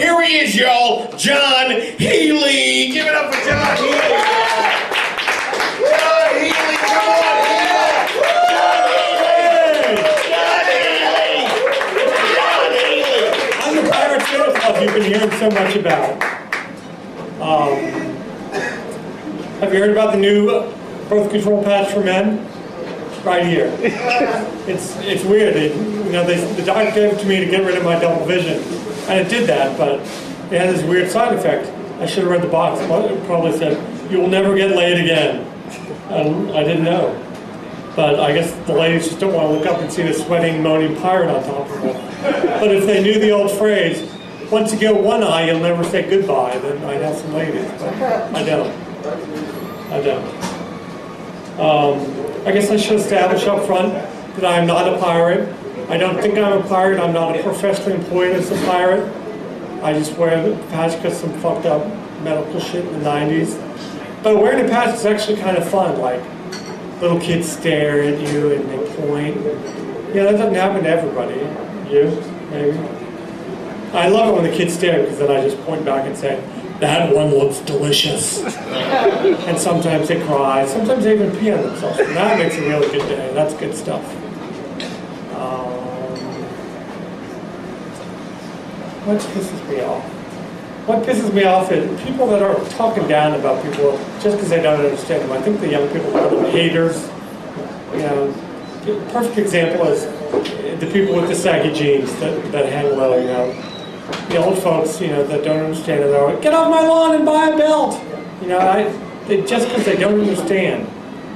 Here he is, y'all, John Healy. Give it up for John Healy. John Healy, come on, Healy. John Healy. I'm the Pirate Santa Claus you've been hearing so much about. Have you heard about the new birth control patch for men? Right here. It's weird. The doctor gave it to me to get rid of my double vision, and it did that, but it had this weird side effect. I should have read the box. It probably said, "You will never get laid again." And I didn't know. But I guess the ladies just don't want to look up and see the sweating, moaning pirate on top of them. But if they knew the old phrase, "Once you go one eye, you'll never say goodbye," then I'd have some ladies. But I don't. I guess I should establish up front that I am not a pirate. I don't think I'm a pirate. I'm not a professionally employed as a pirate. I just wear the patch because some fucked up medical shit in the 90s. But wearing a patch is actually kind of fun. Like, little kids stare at you and they point. Yeah, that doesn't happen to everybody. You, maybe? I love it when the kids stare because then I just point back and say, "That one looks delicious." And sometimes they cry, sometimes they even pee on themselves. And that makes a really good day. That's good stuff. What pisses me off? What pisses me off is people that are talking down about people just because they don't understand them. I think the young people call them haters. You know, the perfect example is the people with the saggy jeans that hang low, you know. The old folks, you know, that don't understand it, they're like, "Get off my lawn and buy a belt." You know, just because they don't understand.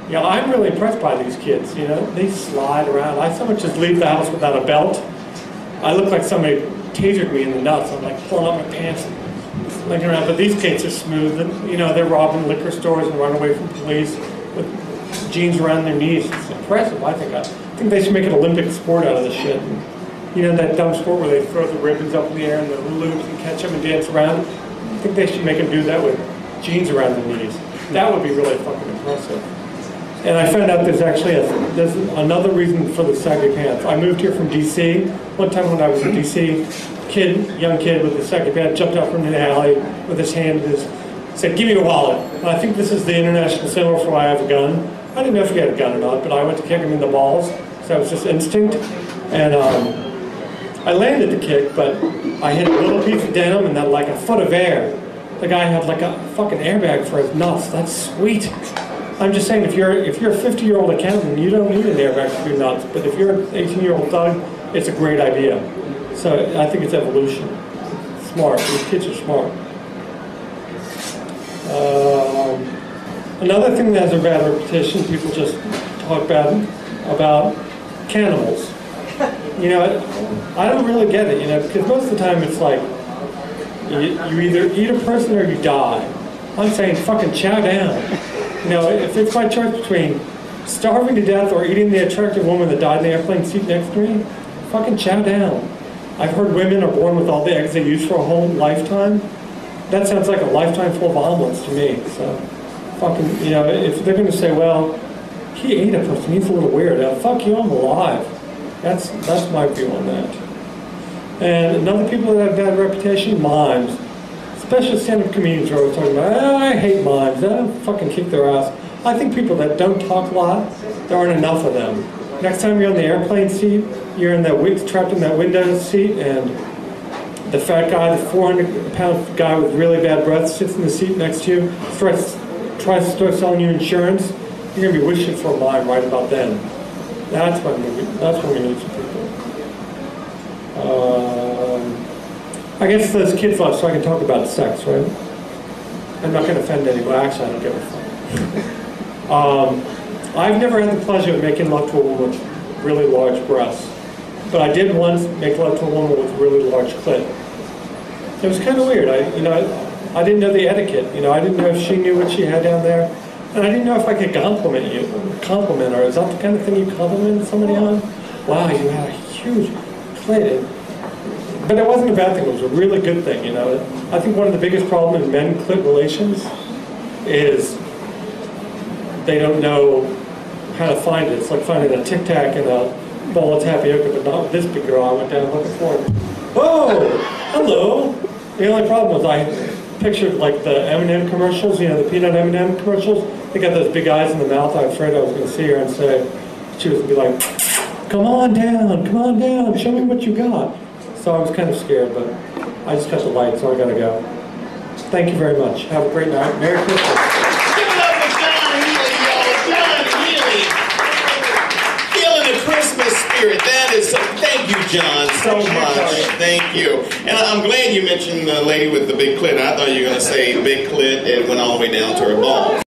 You know, I'm really impressed by these kids, you know. They slide around. I sometimes just leave the house without a belt. I look like somebody tasered me in the nuts. I'm like pulling up my pants and looking around. But these kids are smooth. And, you know, they're robbing liquor stores and running away from police with jeans around their knees. It's impressive, I think. I think they should make an Olympic sport out of this shit. And, you know, that dumb sport where they throw the ribbons up in the air and the loops and catch them and dance around? I think they should make them do that with jeans around their knees. That would be really fucking impressive. And I found out there's another reason for the saggy pants. I moved here from D.C. One time when I was in D.C., young kid with a saggy pants jumped out from the alley with his hand in said, "Give me your wallet." And I think this is the international symbol for why I have a gun. I didn't know if he had a gun or not, but I went to kick him in the balls, so that was just instinct. And I landed the kick, but I hit a little piece of denim and then like a foot of air. The guy had like a fucking airbag for his nuts. That's sweet. I'm just saying, if you're a 50-year-old accountant, you don't need an airbag for your nuts. But if you're an 18-year-old thug, it's a great idea. So I think it's evolution. Smart. These kids are smart. Another thing that has a bad reputation, people just talk bad about cannibals. You know, I don't really get it, you know, because most of the time it's like, you either eat a person or you die. I'm saying fucking chow down. You know, if it's my choice between starving to death or eating the attractive woman that died in the airplane seat next to me, fucking chow down. I've heard women are born with all the eggs they use for a whole lifetime. That sounds like a lifetime full of omelets to me. So, fucking, you know, if they're going to say, well, he ate a person, he's a little weird. Fuck you, I'm alive. That's my view on that. And another people that have bad reputation, mimes. Especially stand-up comedians are always talking about, I hate mimes, I don't fucking kick their ass. I think people that don't talk a lot, there aren't enough of them. Next time you're on the airplane seat, you're in that trapped in that window seat, and the fat guy, the 400-pound guy with really bad breath sits in the seat next to you, tries to start selling you insurance, you're going to be wishing for a mime right about then. That's when we need some people. I guess those kids left so I can talk about sex, right? I'm not going to offend anyone. Actually, I don't give a fuck. I've never had the pleasure of making love to a woman with really large breasts. But I did once make love to a woman with really large clit. It was kind of weird. I didn't know the etiquette. You know, I didn't know if she knew what she had down there. And I didn't know if I could compliment her. Is that the kind of thing you compliment somebody on? Wow, you had a huge clit. But it wasn't a bad thing, it was a really good thing, you know. I think one of the biggest problems in men-clit relations is they don't know how to find it. It's like finding a Tic Tac in a bowl of tapioca, but not with this big girl I went down looking for. Whoa! Hello! The only problem was I pictured like the M&M commercials, you know, the peanut M&M commercials. They got those big eyes in the mouth. I was afraid I was going to see her and say, she was going to be like, come on down, show me what you got. So I was kind of scared, but I just got the light, so I got to go. Thank you very much. Have a great night. Merry Christmas. Give it up for John Healy, y'all. John Healy. Feeling the Christmas spirit. That is so, thank you, John, so much. Thank you. And I'm glad you mentioned the lady with the big clit. I thought you were going to say big clit and went all the way down to her balls.